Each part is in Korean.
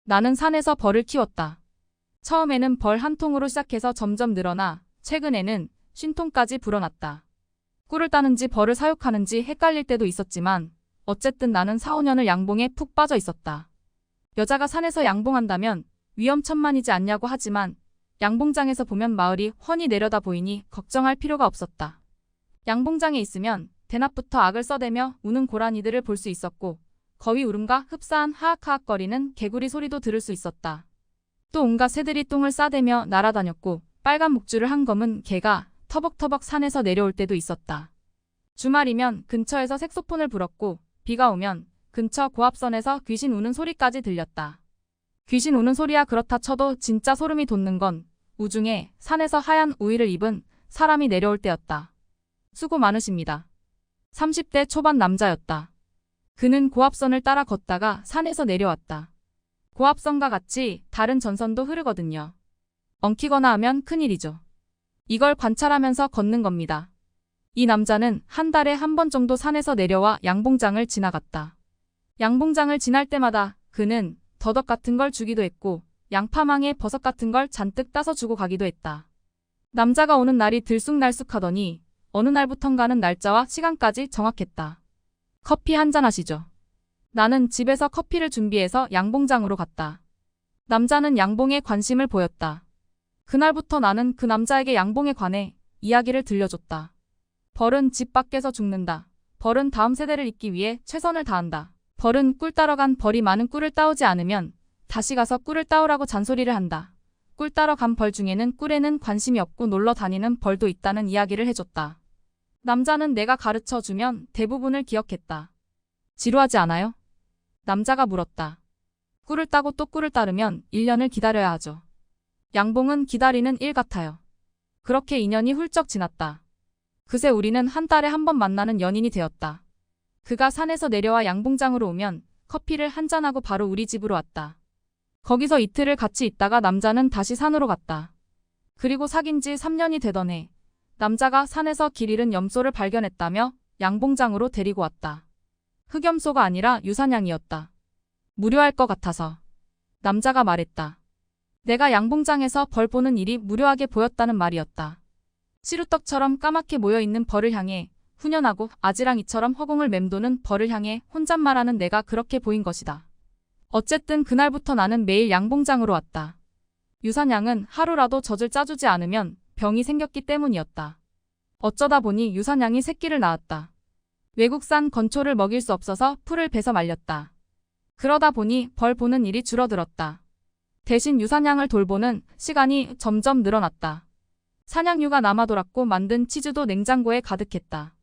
나는 산에서 벌을 키웠다. 처음에는 벌 한 통으로 시작해서 점점 늘어나 최근에는 50통까지 불어났다. 꿀을 따는지 벌을 사육하는지 헷갈릴 때도 있었지만 어쨌든 나는 4, 5년을 양봉에 푹 빠져 있었다. 여자가 산에서 양봉한다면 위험천만이지 않냐고 하지만 양봉장에서 보면 마을이 훤히 내려다 보이니 걱정할 필요가 없었다. 양봉장에 있으면 대낮부터 악을 써대며 우는 고라니들을 볼 수 있었고 거위 울음과 흡사한 하악하악거리는 개구리 소리도 들을 수 있었다. 또 온갖 새들이 똥을 싸대며 날아다녔고 빨간 목줄을 한 검은 개가 터벅터벅 산에서 내려올 때도 있었다. 주말이면 근처에서 색소폰을 불었고 비가 오면 근처 고압선에서 귀신 우는 소리까지 들렸다. 귀신 우는 소리야 그렇다 쳐도 진짜 소름이 돋는 건 우중에 산에서 하얀 우의를 입은 사람이 내려올 때였다. 수고 많으십니다. 30대 초반 남자였다. 그는 고압선을 따라 걷다가 산에서 내려왔다. 고압선과 같이 다른 전선도 흐르거든요. 엉키거나 하면 큰일이죠. 이걸 관찰하면서 걷는 겁니다. 이 남자는 한 달에 한 번 정도 산에서 내려와 양봉장을 지나갔다. 양봉장을 지날 때마다 그는 더덕 같은 걸 주기도 했고 양파망에 버섯 같은 걸 잔뜩 따서 주고 가기도 했다. 남자가 오는 날이 들쑥날쑥하더니 어느 날부턴가는 날짜와 시간까지 정확했다. 커피 한잔 하시죠. 나는 집에서 커피를 준비해서 양봉장으로 갔다. 남자는 양봉에 관심을 보였다. 그날부터 나는 그 남자에게 양봉에 관해 이야기를 들려줬다. 벌은 집 밖에서 죽는다. 벌은 다음 세대를 잇기 위해 최선을 다한다. 벌은 꿀 따러 간 벌이 많은 꿀을 따오지 않으면 다시 가서 꿀을 따오라고 잔소리를 한다. 꿀 따러 간 벌 중에는 꿀에는 관심이 없고 놀러 다니는 벌도 있다는 이야기를 해줬다. 남자는 내가 가르쳐주면 대부분을 기억했다. 지루하지 않아요? 남자가 물었다. 꿀을 따고 또 꿀을 따르면 1년을 기다려야 하죠. 양봉은 기다리는 일 같아요. 그렇게 2년이 훌쩍 지났다. 그새 우리는 한 달에 한 번 만나는 연인이 되었다. 그가 산에서 내려와 양봉장으로 오면 커피를 한잔하고 바로 우리 집으로 왔다. 거기서 이틀을 같이 있다가 남자는 다시 산으로 갔다. 그리고 사귄 지 3년이 되던 해 남자가 산에서 길 잃은 염소를 발견했다며 양봉장으로 데리고 왔다. 흑염소가 아니라 유산양이었다. 무료할 것 같아서. 남자가 말했다. 내가 양봉장에서 벌 보는 일이 무료하게 보였다는 말이었다. 시루떡처럼 까맣게 모여있는 벌을 향해 훈연하고 아지랑이처럼 허공을 맴도는 벌을 향해 혼잣말하는 내가 그렇게 보인 것이다. 어쨌든 그날부터 나는 매일 양봉장으로 왔다. 유산양은 하루라도 젖을 짜주지 않으면 병이 생겼기 때문이었다. 어쩌다 보니 유산양이 새끼를 낳았다. 외국산 건초를 먹일 수 없어서 풀을 베서 말렸다. 그러다 보니 벌 보는 일이 줄어들었다. 대신 유산양을 돌보는 시간이 점점 늘어났다. 사냥류가 남아돌았고 만든 치즈도 냉장고에 가득했다.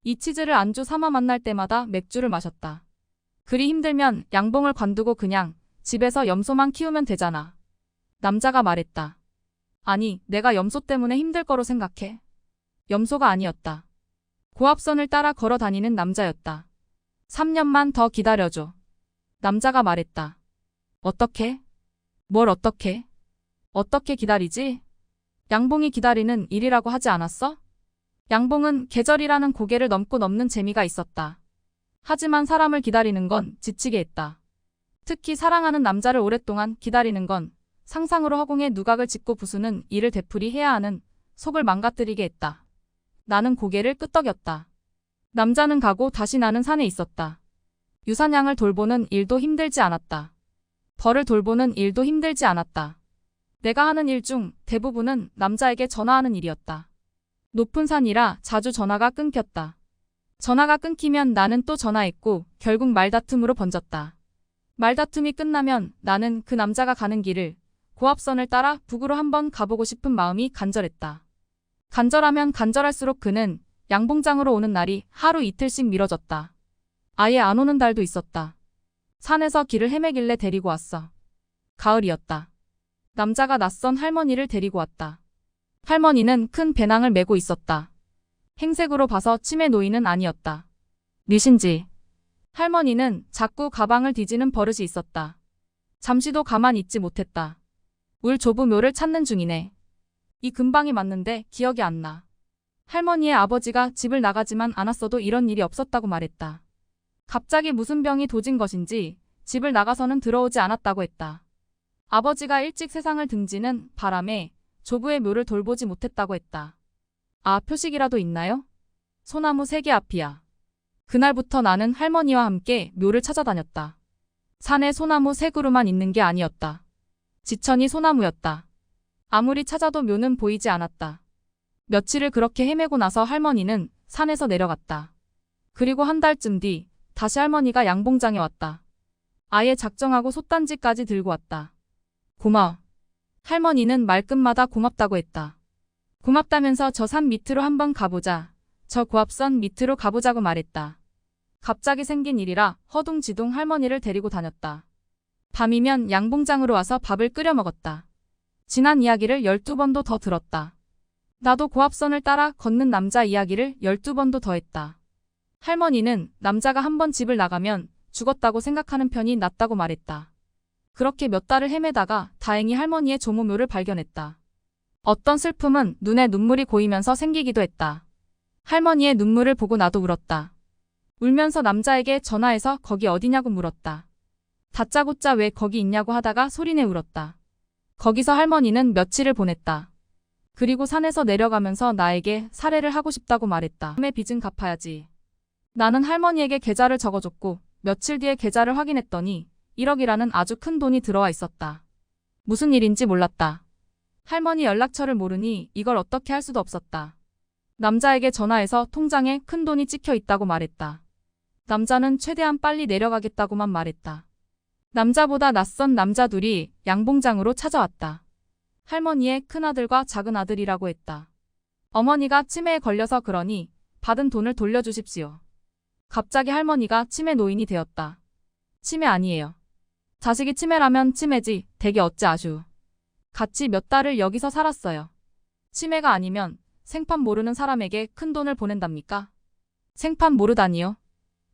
이 치즈를 안주 삼아 만날 때마다 맥주를 마셨다. 그리 힘들면 양봉을 관두고 그냥 집에서 염소만 키우면 되잖아. 남자가 말했다. 아니, 내가 염소 때문에 힘들 거로 생각해. 염소가 아니었다. 고압선을 따라 걸어 다니는 남자였다. 3년만 더 기다려줘. 남자가 말했다. 어떻게? 뭘 어떻게? 어떻게 기다리지? 양봉이 기다리는 일이라고 하지 않았어? 양봉은 계절이라는 고개를 넘고 넘는 재미가 있었다. 하지만 사람을 기다리는 건 지치게 했다. 특히 사랑하는 남자를 오랫동안 기다리는 건 상상으로 허공에 누각을 짓고 부수는 일을 되풀이해야 하는 속을 망가뜨리게 했다. 나는 고개를 끄덕였다. 남자는 가고 다시 나는 산에 있었다. 유산양을 돌보는 일도 힘들지 않았다. 벌을 돌보는 일도 힘들지 않았다. 내가 하는 일 중 대부분은 남자에게 전화하는 일이었다. 높은 산이라 자주 전화가 끊겼다. 전화가 끊기면 나는 또 전화했고 결국 말다툼으로 번졌다. 말다툼이 끝나면 나는 그 남자가 가는 길을 고압선을 따라 북으로 한번 가보고 싶은 마음이 간절했다. 간절하면 간절할수록 그는 양봉장으로 오는 날이 하루 이틀씩 미뤄졌다. 아예 안 오는 달도 있었다. 산에서 길을 헤매길래 데리고 왔어. 가을이었다. 남자가 낯선 할머니를 데리고 왔다. 할머니는 큰 배낭을 메고 있었다. 행색으로 봐서 치매 노인은 아니었다. 뉘신지. 할머니는 자꾸 가방을 뒤지는 버릇이 있었다. 잠시도 가만히 있지 못했다. 울 조부묘를 찾는 중이네. 이 근방이 맞는데 기억이 안 나. 할머니의 아버지가 집을 나가지만 않았어도 이런 일이 없었다고 말했다. 갑자기 무슨 병이 도진 것인지 집을 나가서는 들어오지 않았다고 했다. 아버지가 일찍 세상을 등지는 바람에 조부의 묘를 돌보지 못했다고 했다. 아, 표식이라도 있나요? 소나무 3개 앞이야. 그날부터 나는 할머니와 함께 묘를 찾아다녔다. 산에 소나무 3그루만 있는 게 아니었다. 지천이 소나무였다. 아무리 찾아도 묘는 보이지 않았다. 며칠을 그렇게 헤매고 나서 할머니는 산에서 내려갔다. 그리고 한 달쯤 뒤 다시 할머니가 양봉장에 왔다. 아예 작정하고 솥단지까지 들고 왔다. 고마워. 할머니는 말끝마다 고맙다고 했다. 고맙다면서 저 산 밑으로 한번 가보자. 저 고압선 밑으로 가보자고 말했다. 갑자기 생긴 일이라 허둥지둥 할머니를 데리고 다녔다. 밤이면 양봉장으로 와서 밥을 끓여 먹었다. 지난 이야기를 12번도 더 들었다. 나도 고압선을 따라 걷는 남자 이야기를 12번도 더 했다. 할머니는 남자가 한번 집을 나가면 죽었다고 생각하는 편이 낫다고 말했다. 그렇게 몇 달을 헤매다가 다행히 할머니의 조모묘를 발견했다. 어떤 슬픔은 눈에 눈물이 고이면서 생기기도 했다. 할머니의 눈물을 보고 나도 울었다. 울면서 남자에게 전화해서 거기 어디냐고 물었다. 다짜고짜 왜 거기 있냐고 하다가 소리내 울었다. 거기서 할머니는 며칠을 보냈다. 그리고 산에서 내려가면서 나에게 살해를 하고 싶다고 말했다. 다음에 빚은 갚아야지. 나는 할머니에게 계좌를 적어줬고 며칠 뒤에 계좌를 확인했더니 1억이라는 아주 큰 돈이 들어와 있었다. 무슨 일인지 몰랐다. 할머니 연락처를 모르니 이걸 어떻게 할 수도 없었다. 남자에게 전화해서 통장에 큰 돈이 찍혀 있다고 말했다. 남자는 최대한 빨리 내려가겠다고만 말했다. 남자보다 낯선 남자 둘이 양봉장으로 찾아왔다. 할머니의 큰아들과 작은아들이라고 했다. 어머니가 치매에 걸려서 그러니 받은 돈을 돌려주십시오. 갑자기 할머니가 치매 노인이 되었다. 치매 아니에요. 자식이 치매라면 치매지 댁이 어찌 아슈. 같이 몇 달을 여기서 살았어요. 치매가 아니면 생판 모르는 사람에게 큰 돈을 보낸답니까? 생판 모르다니요.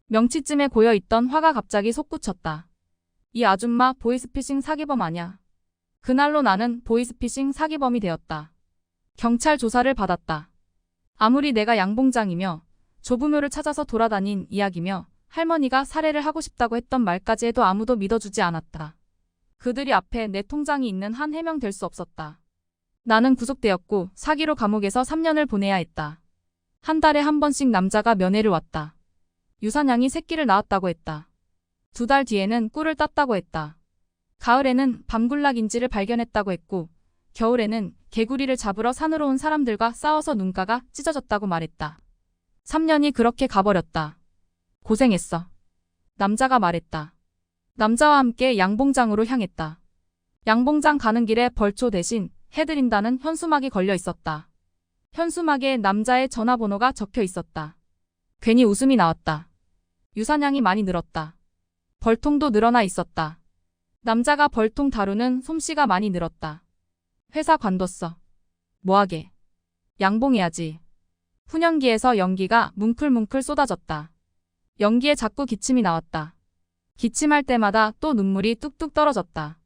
명치쯤에 고여있던 화가 갑자기 솟구쳤다. 이 아줌마 보이스피싱 사기범 아냐. 그날로 나는 보이스피싱 사기범이 되었다. 경찰 조사를 받았다. 아무리 내가 양봉장이며 조부묘를 찾아서 돌아다닌 이야기며 할머니가 살해를 하고 싶다고 했던 말까지 해도 아무도 믿어주지 않았다. 그들이 앞에 내 통장이 있는 한 해명될 수 없었다. 나는 구속되었고 사기로 감옥에서 3년을 보내야 했다. 한 달에 한 번씩 남자가 면회를 왔다. 유산양이 새끼를 낳았다고 했다. 2달 뒤에는 꿀을 땄다고 했다. 가을에는 밤군락인지를 발견했다고 했고 겨울에는 개구리를 잡으러 산으로 온 사람들과 싸워서 눈가가 찢어졌다고 말했다. 3년이 그렇게 가버렸다. 고생했어. 남자가 말했다. 남자와 함께 양봉장으로 향했다. 양봉장 가는 길에 벌초 대신 해드린다는 현수막이 걸려 있었다. 현수막에 남자의 전화번호가 적혀 있었다. 괜히 웃음이 나왔다. 유산양이 많이 늘었다. 벌통도 늘어나 있었다. 남자가 벌통 다루는 솜씨가 많이 늘었다. 회사 관뒀어. 뭐하게? 양봉해야지. 훈연기에서 연기가 뭉클뭉클 쏟아졌다. 연기에 자꾸 기침이 나왔다. 기침할 때마다 또 눈물이 뚝뚝 떨어졌다.